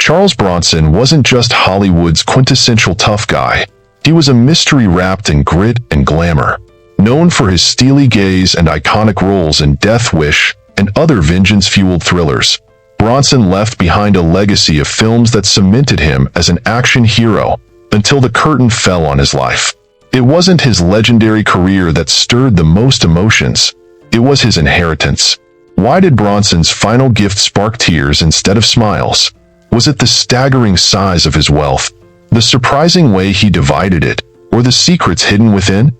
Charles Bronson wasn't just Hollywood's quintessential tough guy. He was a mystery wrapped in grit and glamour. Known for his steely gaze and iconic roles in Death Wish and other vengeance-fueled thrillers, Bronson left behind a legacy of films that cemented him as an action hero until the curtain fell on his life. It wasn't his legendary career that stirred the most emotions. It was his inheritance. Why did Bronson's final gift spark tears instead of smiles? Was it the staggering size of his wealth, the surprising way he divided it, or the secrets hidden within?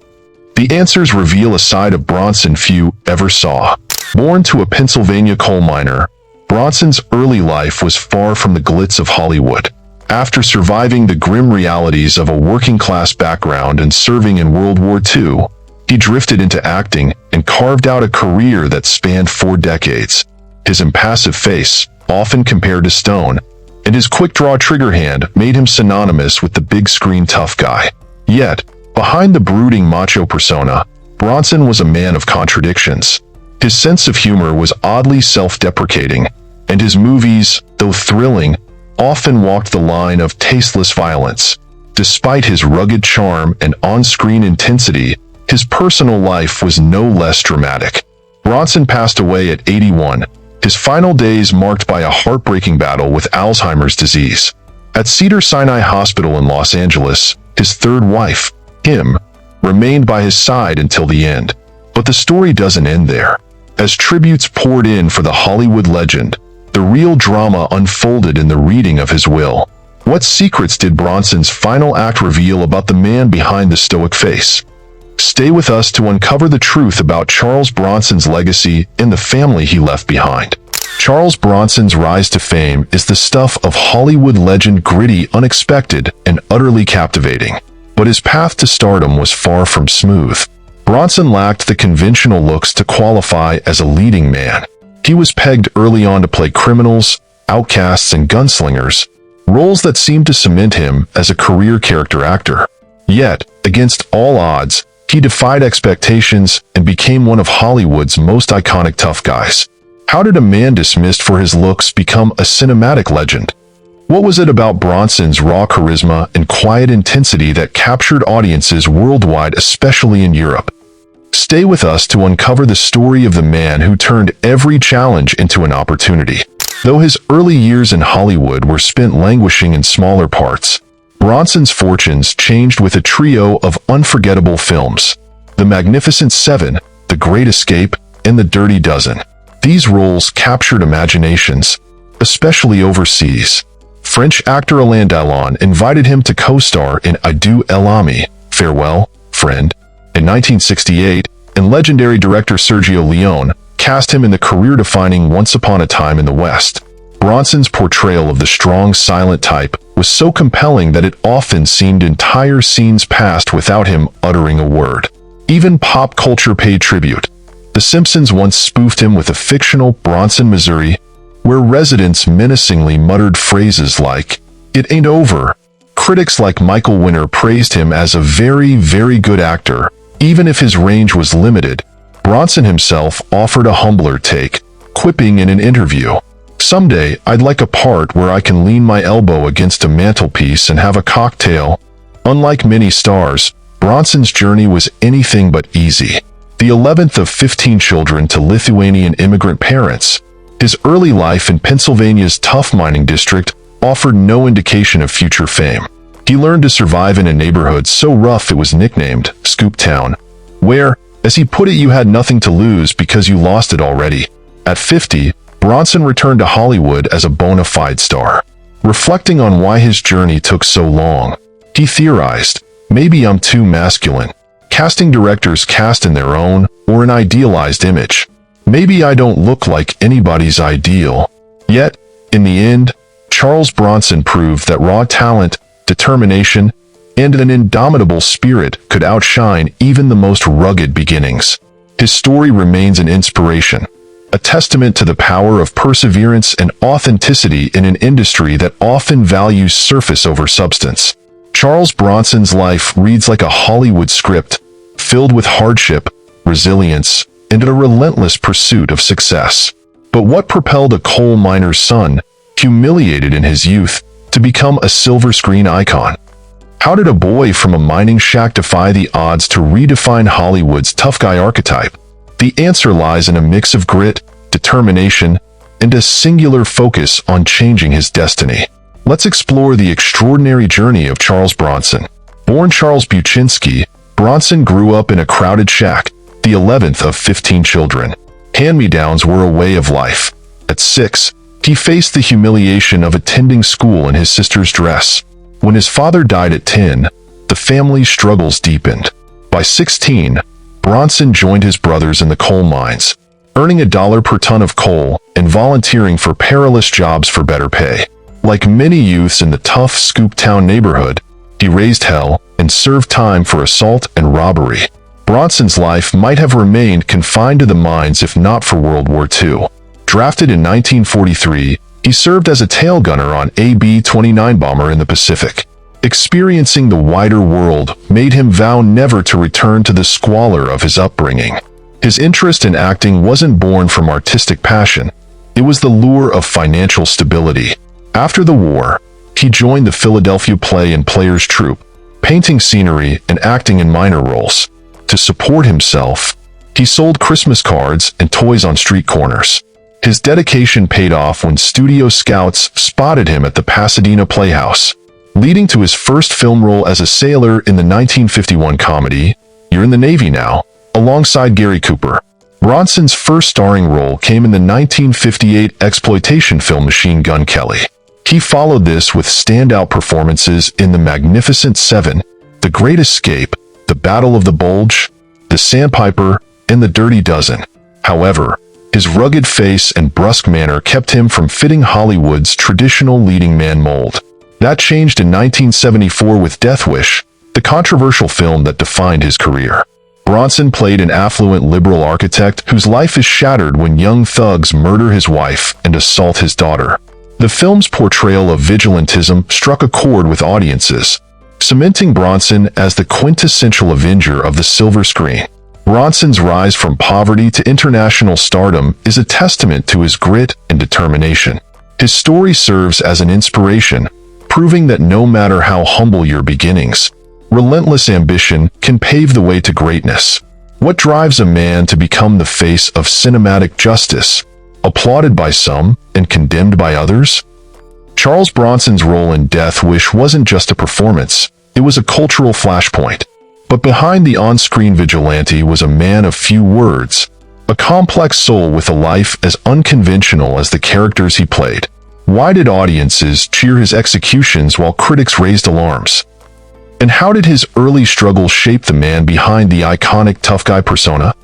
The answers reveal a side of Bronson few ever saw. Born to a Pennsylvania coal miner, Bronson's early life was far from the glitz of Hollywood. After surviving the grim realities of a working-class background and serving in World War II, he drifted into acting and carved out a career that spanned 4 decades. His impassive face, often compared to stone, and his quick-draw trigger hand made him synonymous with the big-screen tough guy. Yet, behind the brooding macho persona, Bronson was a man of contradictions. His sense of humor was oddly self-deprecating, and his movies, though thrilling, often walked the line of tasteless violence. Despite his rugged charm and on-screen intensity, his personal life was no less dramatic. Bronson passed away at 81, his final days marked by a heartbreaking battle with Alzheimer's disease. At Cedars-Sinai Hospital in Los Angeles, his third wife, Kim, remained by his side until the end. But the story doesn't end there. As tributes poured in for the Hollywood legend, the real drama unfolded in the reading of his will. What secrets did Bronson's final act reveal about the man behind the stoic face? Stay with us to uncover the truth about Charles Bronson's legacy and the family he left behind. Charles Bronson's rise to fame is the stuff of Hollywood legend, gritty, unexpected, and utterly captivating. But his path to stardom was far from smooth. Bronson lacked the conventional looks to qualify as a leading man. He was pegged early on to play criminals, outcasts, and gunslingers, roles that seemed to cement him as a career character actor. Yet, against all odds, he defied expectations and became one of Hollywood's most iconic tough guys. How did a man dismissed for his looks become a cinematic legend? What was it about Bronson's raw charisma and quiet intensity that captured audiences worldwide, especially in Europe? Stay with us to uncover the story of the man who turned every challenge into an opportunity. Though his early years in Hollywood were spent languishing in smaller parts, Bronson's fortunes changed with a trio of unforgettable films: The Magnificent Seven, The Great Escape, and The Dirty Dozen. These roles captured imaginations, especially overseas. French actor Alain Delon invited him to co-star in Adieu l'ami, Farewell, Friend, in 1968, and legendary director Sergio Leone cast him in the career-defining Once Upon a Time in the West. Bronson's portrayal of the strong, silent type was so compelling that it often seemed entire scenes passed without him uttering a word. Even pop culture paid tribute. The Simpsons once spoofed him with a fictional Bronson, Missouri, where residents menacingly muttered phrases like, "It ain't over." Critics like Michael Winner praised him as a very, very good actor. Even if his range was limited, Bronson himself offered a humbler take, quipping in an interview, "Someday, I'd like a part where I can lean my elbow against a mantelpiece and have a cocktail." Unlike many stars, Bronson's journey was anything but easy. The 11th of 15 children to Lithuanian immigrant parents, his early life in Pennsylvania's tough mining district offered no indication of future fame. He learned to survive in a neighborhood so rough it was nicknamed Scoop Town, where, as he put it, you had nothing to lose because you lost it already. At 50, Bronson returned to Hollywood as a bona fide star. Reflecting on why his journey took so long, he theorized, "Maybe I'm too masculine. Casting directors cast in their own or an idealized image. Maybe I don't look like anybody's ideal." Yet, in the end, Charles Bronson proved that raw talent, determination, and an indomitable spirit could outshine even the most rugged beginnings. His story remains an inspiration, a testament to the power of perseverance and authenticity in an industry that often values surface over substance. Charles Bronson's life reads like a Hollywood script, filled with hardship, resilience, and a relentless pursuit of success. But what propelled a coal miner's son humiliated in his youth, to become a silver screen icon? How did a boy from a mining shack defy the odds to redefine Hollywood's tough guy archetype? The answer lies in a mix of grit, determination, and a singular focus on changing his destiny. Let's explore the extraordinary journey of Charles Bronson. Born Charles Buczynski, Bronson grew up in a crowded shack, the 11th of 15 children. Hand-me-downs were a way of life. At 6, he faced the humiliation of attending school in his sister's dress. When his father died at 10, the family's struggles deepened. By 16, Bronson joined his brothers in the coal mines, earning $1 per ton of coal and volunteering for perilous jobs for better pay. Like many youths in the tough Scooptown neighborhood, he raised hell and served time for assault and robbery. Bronson's life might have remained confined to the mines if not for World War II. Drafted in 1943, he served as a tail gunner on a B-29 bomber in the Pacific. Experiencing the wider world made him vow never to return to the squalor of his upbringing. His interest in acting wasn't born from artistic passion. It was the lure of financial stability. After the war, he joined the Philadelphia Play and Players Troupe, painting scenery and acting in minor roles. To support himself, he sold Christmas cards and toys on street corners. His dedication paid off when studio scouts spotted him at the Pasadena Playhouse, leading to his first film role as a sailor in the 1951 comedy, You're in the Navy Now, alongside Gary Cooper. Bronson's first starring role came in the 1958 exploitation film Machine Gun Kelly. He followed this with standout performances in The Magnificent Seven, The Great Escape, The Battle of the Bulge, The Sandpiper, and The Dirty Dozen. However, his rugged face and brusque manner kept him from fitting Hollywood's traditional leading man mold. That changed in 1974 with Death Wish, the controversial film that defined his career. Bronson played an affluent liberal architect whose life is shattered when young thugs murder his wife and assault his daughter. The film's portrayal of vigilantism struck a chord with audiences, cementing Bronson as the quintessential avenger of the silver screen. Bronson's rise from poverty to international stardom is a testament to his grit and determination. His story serves as an inspiration, proving that no matter how humble your beginnings, relentless ambition can pave the way to greatness. What drives a man to become the face of cinematic justice, applauded by some and condemned by others? Charles Bronson's role in Death Wish wasn't just a performance, it was a cultural flashpoint. But behind the on-screen vigilante was a man of few words, a complex soul with a life as unconventional as the characters he played. Why did audiences cheer his executions while critics raised alarms? And how did his early struggles shape the man behind the iconic tough guy persona?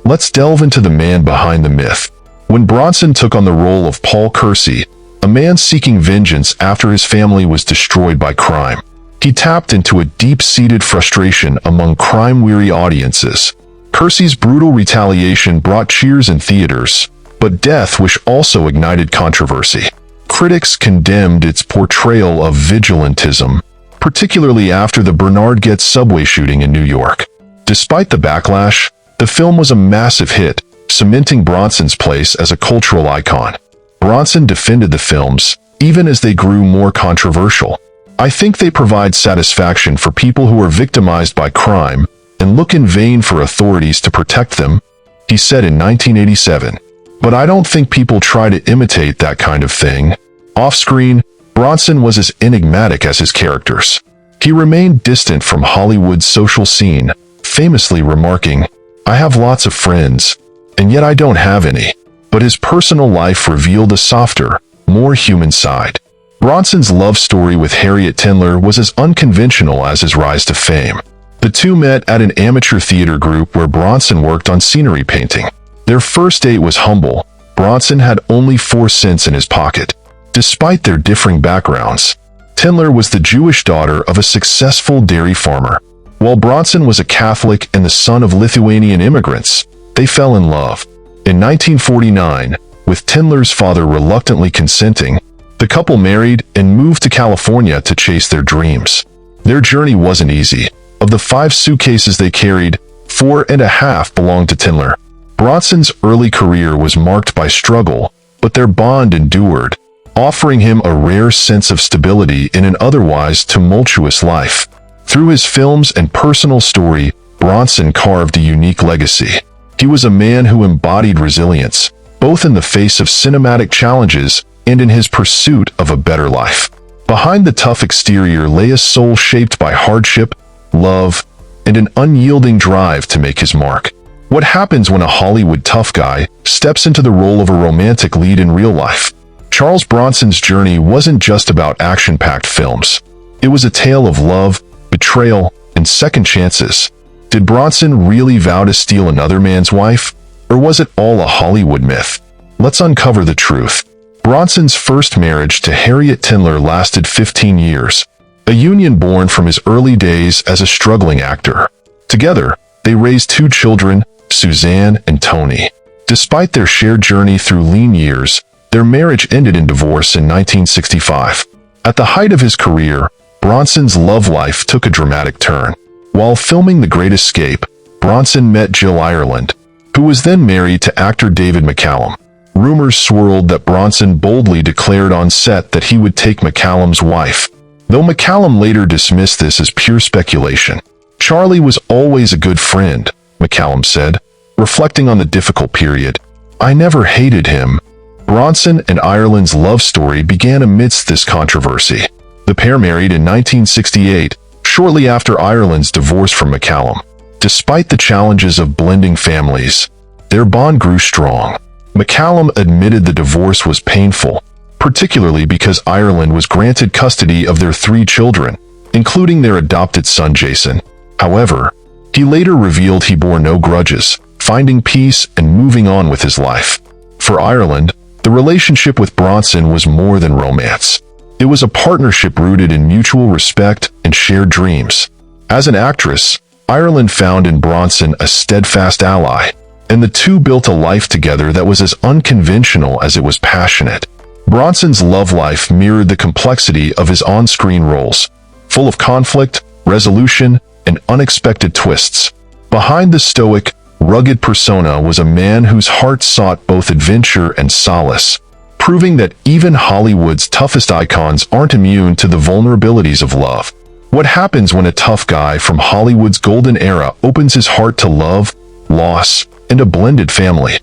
Let's delve into the man behind the myth. When Bronson took on the role of Paul Kersey, a man seeking vengeance after his family was destroyed by crime, he tapped into a deep-seated frustration among crime-weary audiences. Kersey's brutal retaliation brought cheers in theaters, but Death Wish also ignited controversy. Critics condemned its portrayal of vigilantism, particularly after the Bernard Goetz subway shooting in New York. Despite the backlash, the film was a massive hit, cementing Bronson's place as a cultural icon. Bronson defended the films, even as they grew more controversial. I think they provide satisfaction for people who are victimized by crime and look in vain for authorities to protect them, he said in 1987. But I don't think people try to imitate that kind of thing. Off-screen, Bronson was as enigmatic as his characters. He remained distant from Hollywood's social scene, famously remarking, "I have lots of friends, and yet I don't have any." But his personal life revealed a softer, more human side. Bronson's love story with Harriet Tendler was as unconventional as his rise to fame. The two met at an amateur theater group where Bronson worked on scenery painting. Their first date was humble. Bronson had only 4 cents in his pocket. Despite their differing backgrounds, Tendler was the Jewish daughter of a successful dairy farmer, while Bronson was a Catholic and the son of Lithuanian immigrants. They fell in love. In 1949, with Tendler's father reluctantly consenting, the couple married and moved to California to chase their dreams. Their journey wasn't easy. Of the 5 suitcases they carried, 4.5 belonged to Tendler. Bronson's early career was marked by struggle, but their bond endured. offering him a rare sense of stability in an otherwise tumultuous life. Through his films and personal story, Bronson carved a unique legacy. He was a man who embodied resilience, both in the face of cinematic challenges and in his pursuit of a better life. Behind the tough exterior lay a soul shaped by hardship, love, and an unyielding drive to make his mark. What happens when a Hollywood tough guy steps into the role of a romantic lead in real life? Charles Bronson's journey wasn't just about action-packed films. It was a tale of love, betrayal, and second chances. Did Bronson really vow to steal another man's wife? Or was it all a Hollywood myth? Let's uncover the truth. Bronson's first marriage to Harriet Tindler lasted 15 years, a union born from his early days as a struggling actor. Together, they raised 2 children, Suzanne and Tony. Despite their shared journey through lean years, their marriage ended in divorce in 1965. At the height of his career, Bronson's love life took a dramatic turn. While filming The Great Escape, Bronson met Jill Ireland, who was then married to actor David McCallum. Rumors swirled that Bronson boldly declared on set that he would take McCallum's wife, though McCallum later dismissed this as pure speculation. "Charlie was always a good friend," McCallum said, reflecting on the difficult period. "I never hated him." Bronson and Ireland's love story began amidst this controversy. The pair married in 1968, shortly after Ireland's divorce from McCallum. Despite the challenges of blending families, their bond grew strong. McCallum admitted the divorce was painful, particularly because Ireland was granted custody of their 3 children, including their adopted son Jason. However, he later revealed he bore no grudges, finding peace and moving on with his life. For Ireland, the relationship with Bronson was more than romance. It was a partnership rooted in mutual respect and shared dreams. As an actress, Ireland found in Bronson a steadfast ally, and the two built a life together that was as unconventional as it was passionate. Bronson's love life mirrored the complexity of his on-screen roles, full of conflict, resolution, and unexpected twists. Behind the stoic, rugged persona was a man whose heart sought both adventure and solace, proving that even Hollywood's toughest icons aren't immune to the vulnerabilities of love. What happens when a tough guy from Hollywood's golden era opens his heart to love, loss, and a blended family?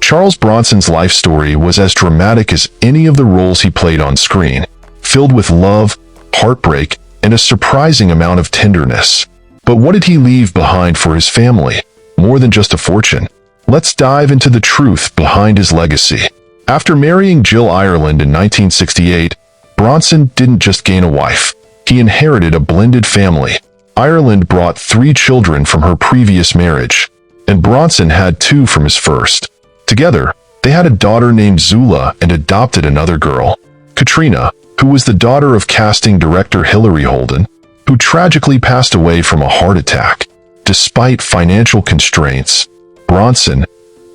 Charles Bronson's life story was as dramatic as any of the roles he played on screen, filled with love, heartbreak, and a surprising amount of tenderness. But what did he leave behind for his family? More than just a fortune. Let's dive into the truth behind his legacy. After marrying Jill Ireland in 1968, Bronson didn't just gain a wife. He inherited a blended family. Ireland brought 3 children from her previous marriage, and Bronson had 2 from his first. Together, they had a daughter named Zula and adopted another girl, Katrina, who was the daughter of casting director Hilary Holden, who tragically passed away from a heart attack. Despite financial constraints, Bronson,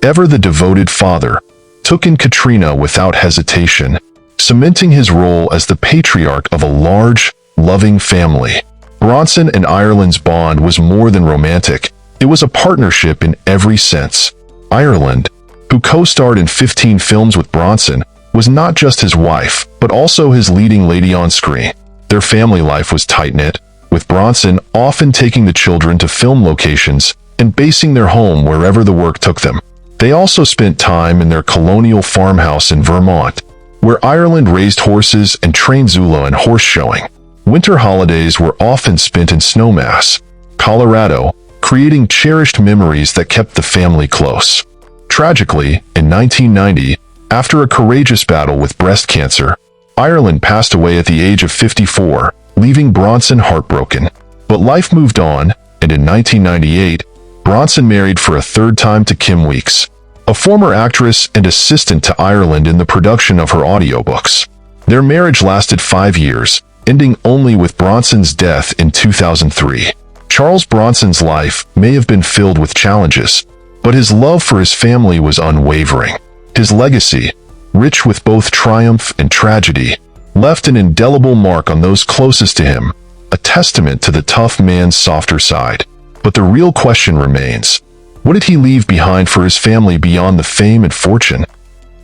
ever the devoted father, took in Katrina without hesitation, cementing his role as the patriarch of a large, loving family. Bronson and Ireland's bond was more than romantic. It was a partnership in every sense. Ireland, who co-starred in 15 films with Bronson, was not just his wife, but also his leading lady on screen. Their family life was tight-knit, with Bronson often taking the children to film locations and basing their home wherever the work took them. They also spent time in their colonial farmhouse in Vermont, where Ireland raised horses and trained Zula in horse showing. Winter holidays were often spent in Snowmass, Colorado, creating cherished memories that kept the family close. Tragically, in 1990, after a courageous battle with breast cancer, Ireland passed away at the age of 54, leaving Bronson heartbroken. But life moved on, and in 1998, Bronson married for a 3rd time to Kim Weeks, a former actress and assistant to Ireland in the production of her audiobooks. Their marriage lasted 5 years, ending only with Bronson's death in 2003. Charles Bronson's life may have been filled with challenges, but his love for his family was unwavering. His legacy, rich with both triumph and tragedy, left an indelible mark on those closest to him, a testament to the tough man's softer side. But the real question remains, what did he leave behind for his family beyond the fame and fortune?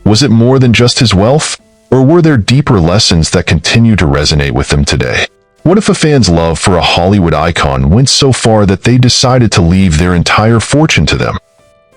Was it more than just his wealth? Or were there deeper lessons that continue to resonate with them today? What if a fan's love for a Hollywood icon went so far that they decided to leave their entire fortune to them?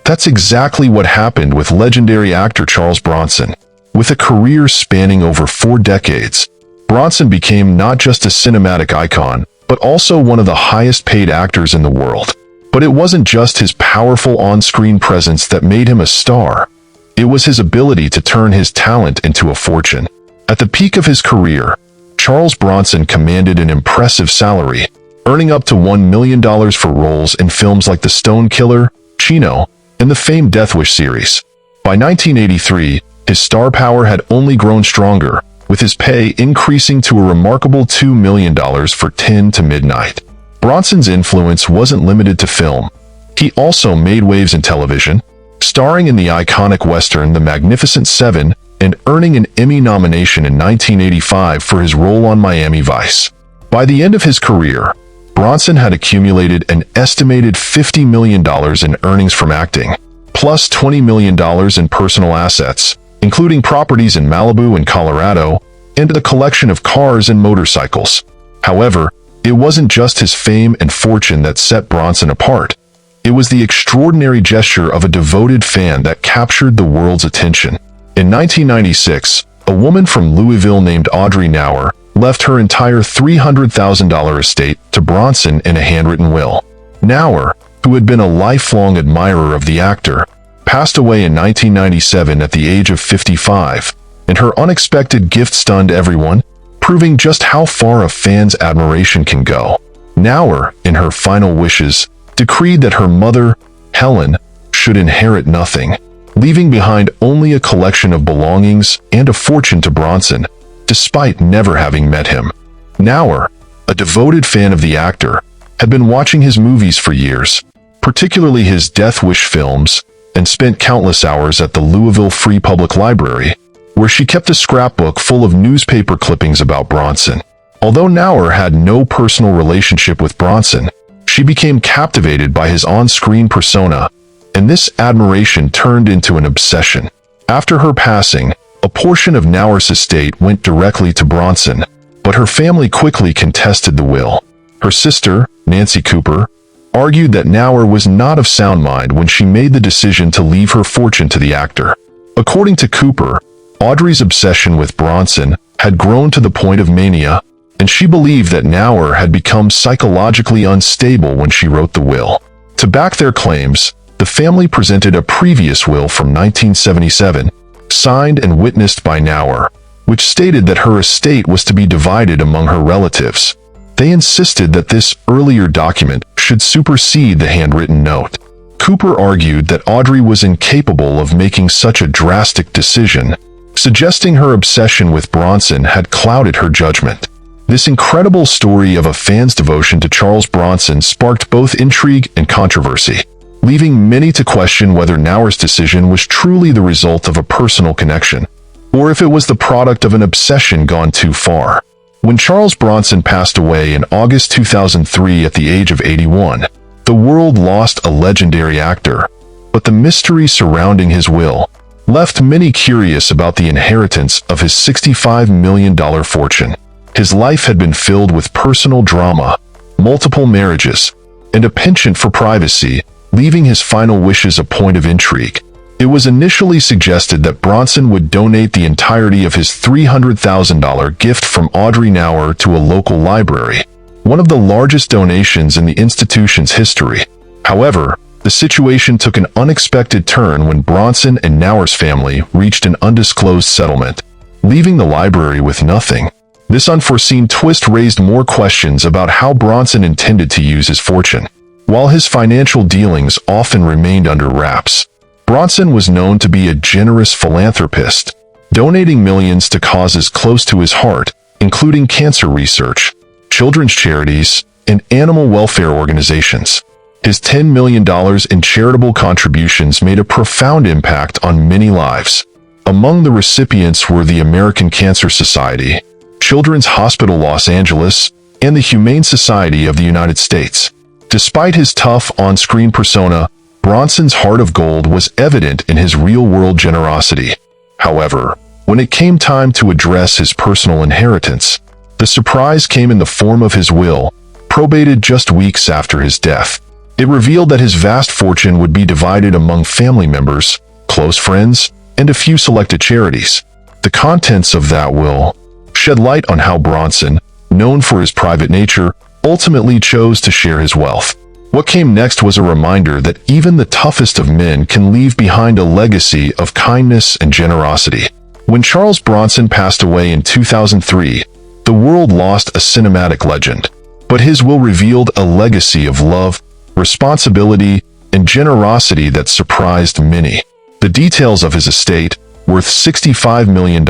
That's exactly what happened with legendary actor Charles Bronson. With a career spanning over 4 decades, Bronson became not just a cinematic icon, but also one of the highest-paid actors in the world. But it wasn't just his powerful on-screen presence that made him a star. It was his ability to turn his talent into a fortune. At the peak of his career, Charles Bronson commanded an impressive salary, earning up to $1 million for roles in films like The Stone Killer, Chino, and the famed Death Wish series. By 1983, his star power had only grown stronger, with his pay increasing to a remarkable $2 million for 10 to Midnight. Bronson's influence wasn't limited to film. He also made waves in television, starring in the iconic Western The Magnificent Seven and earning an Emmy nomination in 1985 for his role on Miami Vice. By the end of his career, Bronson had accumulated an estimated $50 million in earnings from acting, plus $20 million in personal assets, including properties in Malibu and Colorado, and a collection of cars and motorcycles. However, it wasn't just his fame and fortune that set Bronson apart. It was the extraordinary gesture of a devoted fan that captured the world's attention. In 1996, a woman from Louisville named Audrey Nower left her entire $300,000 estate to Bronson in a handwritten will. Nower, who had been a lifelong admirer of the actor, passed away in 1997 at the age of 55, and her unexpected gift stunned everyone, proving just how far a fan's admiration can go. Nower, in her final wishes, decreed that her mother, Helen, should inherit nothing, leaving behind only a collection of belongings and a fortune to Bronson, despite never having met him. Nower, a devoted fan of the actor, had been watching his movies for years, particularly his Death Wish films, and spent countless hours at the Louisville Free Public Library, where she kept a scrapbook full of newspaper clippings about Bronson. Although Nower had no personal relationship with Bronson, she became captivated by his on-screen persona, and this admiration turned into an obsession. After her passing, a portion of Nower's estate went directly to Bronson, but her family quickly contested the will. Her sister, Nancy Cooper, argued that Nower was not of sound mind when she made the decision to leave her fortune to the actor. According to Cooper, Audrey's obsession with Bronson had grown to the point of mania, and she believed that Nower had become psychologically unstable when she wrote the will. To back their claims, the family presented a previous will from 1977, signed and witnessed by Nower, which stated that her estate was to be divided among her relatives. They insisted that this earlier document should supersede the handwritten note. Cooper argued that Audrey was incapable of making such a drastic decision, suggesting her obsession with Bronson had clouded her judgment. This incredible story of a fan's devotion to Charles Bronson sparked both intrigue and controversy, leaving many to question whether Nower's decision was truly the result of a personal connection, or if it was the product of an obsession gone too far. When Charles Bronson passed away in August 2003 at the age of 81, the world lost a legendary actor, but the mystery surrounding his will left many curious about the inheritance of his $65 million fortune. His life had been filled with personal drama, multiple marriages, and a penchant for privacy, leaving his final wishes a point of intrigue. It was initially suggested that Bronson would donate the entirety of his $300,000 gift from Audrey Nower to a local library, one of the largest donations in the institution's history. However, the situation took an unexpected turn when Bronson and Nower's family reached an undisclosed settlement, leaving the library with nothing. This unforeseen twist raised more questions about how Bronson intended to use his fortune. While his financial dealings often remained under wraps, Bronson was known to be a generous philanthropist, donating millions to causes close to his heart, including cancer research, children's charities, and animal welfare organizations. His $10 million in charitable contributions made a profound impact on many lives. Among the recipients were the American Cancer Society, Children's Hospital Los Angeles, and the Humane Society of the United States. Despite his tough on-screen persona, Bronson's heart of gold was evident in his real-world generosity. However, When it came time to address his personal inheritance, the surprise came in the form of his will, probated just weeks after his death. It revealed that his vast fortune would be divided among family members, close friends, and a few selected charities. The contents of that will shed light on how Bronson, known for his private nature, ultimately chose to share his wealth. What came next was a reminder that even the toughest of men can leave behind a legacy of kindness and generosity. When Charles Bronson passed away in 2003, the world lost a cinematic legend, but his will revealed a legacy of love, responsibility, and generosity that surprised many. The details of his estate, worth $65 million,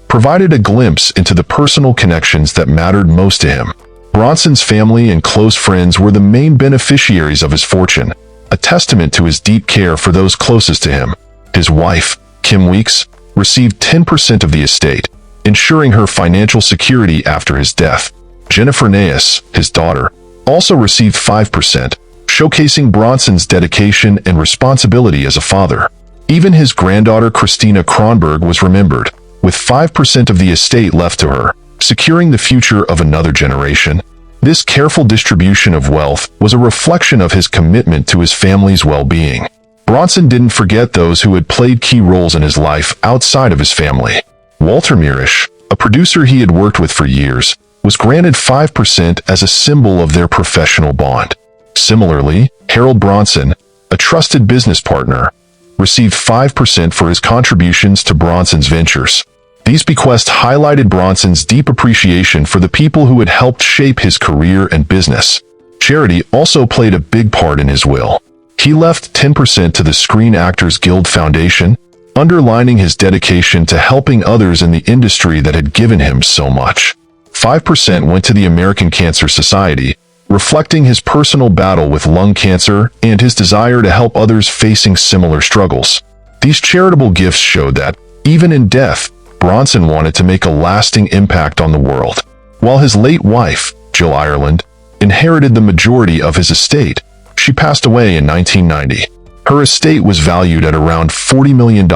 provided a glimpse into the personal connections that mattered most to him. Bronson's family and close friends were the main beneficiaries of his fortune, a testament to his deep care for those closest to him. His wife, Kim Weeks, received 10% of the estate, ensuring her financial security after his death. Jennifer Naes, his daughter, also received 5%, showcasing Bronson's dedication and responsibility as a father. Even his granddaughter Christina Kronberg was remembered, with 5% of the estate left to her, securing the future of another generation. This careful distribution of wealth was a reflection of his commitment to his family's well-being. Bronson didn't forget those who had played key roles in his life outside of his family. Walter Mirisch, a producer he had worked with for years, was granted 5% as a symbol of their professional bond. Similarly, Harold Bronson, a trusted business partner, received 5% for his contributions to Bronson's ventures. These bequests highlighted Bronson's deep appreciation for the people who had helped shape his career and business. Charity also played a big part in his will. He left 10% to the Screen Actors Guild Foundation, underlining his dedication to helping others in the industry that had given him so much. 5% went to the American Cancer Society, reflecting his personal battle with lung cancer and his desire to help others facing similar struggles. These charitable gifts showed that, even in death, Bronson wanted to make a lasting impact on the world. While his late wife, Jill Ireland, inherited the majority of his estate, she passed away in 1990. Her estate was valued at around $40 million,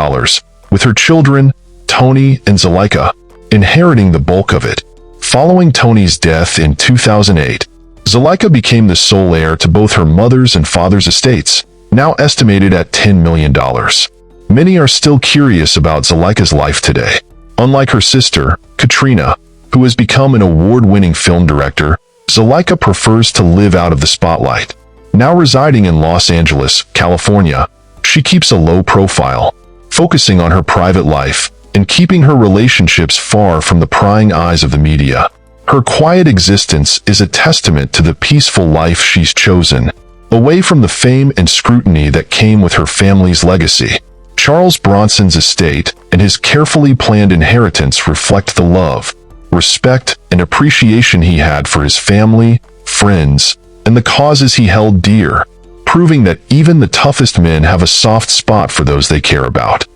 with her children, Tony and Zuleika, inheriting the bulk of it. Following Tony's death in 2008, Zuleika became the sole heir to both her mother's and father's estates, now estimated at $10 million. Many are still curious about Zuleika's life today. Unlike her sister, Katrina, who has become an award-winning film director, Zuleika prefers to live out of the spotlight. Now residing in Los Angeles, California, she keeps a low profile, focusing on her private life and keeping her relationships far from the prying eyes of the media. Her quiet existence is a testament to the peaceful life she's chosen, away from the fame and scrutiny that came with her family's legacy. Charles Bronson's estate and his carefully planned inheritance reflect the love, respect, and appreciation he had for his family, friends, and the causes he held dear, proving that even the toughest men have a soft spot for those they care about.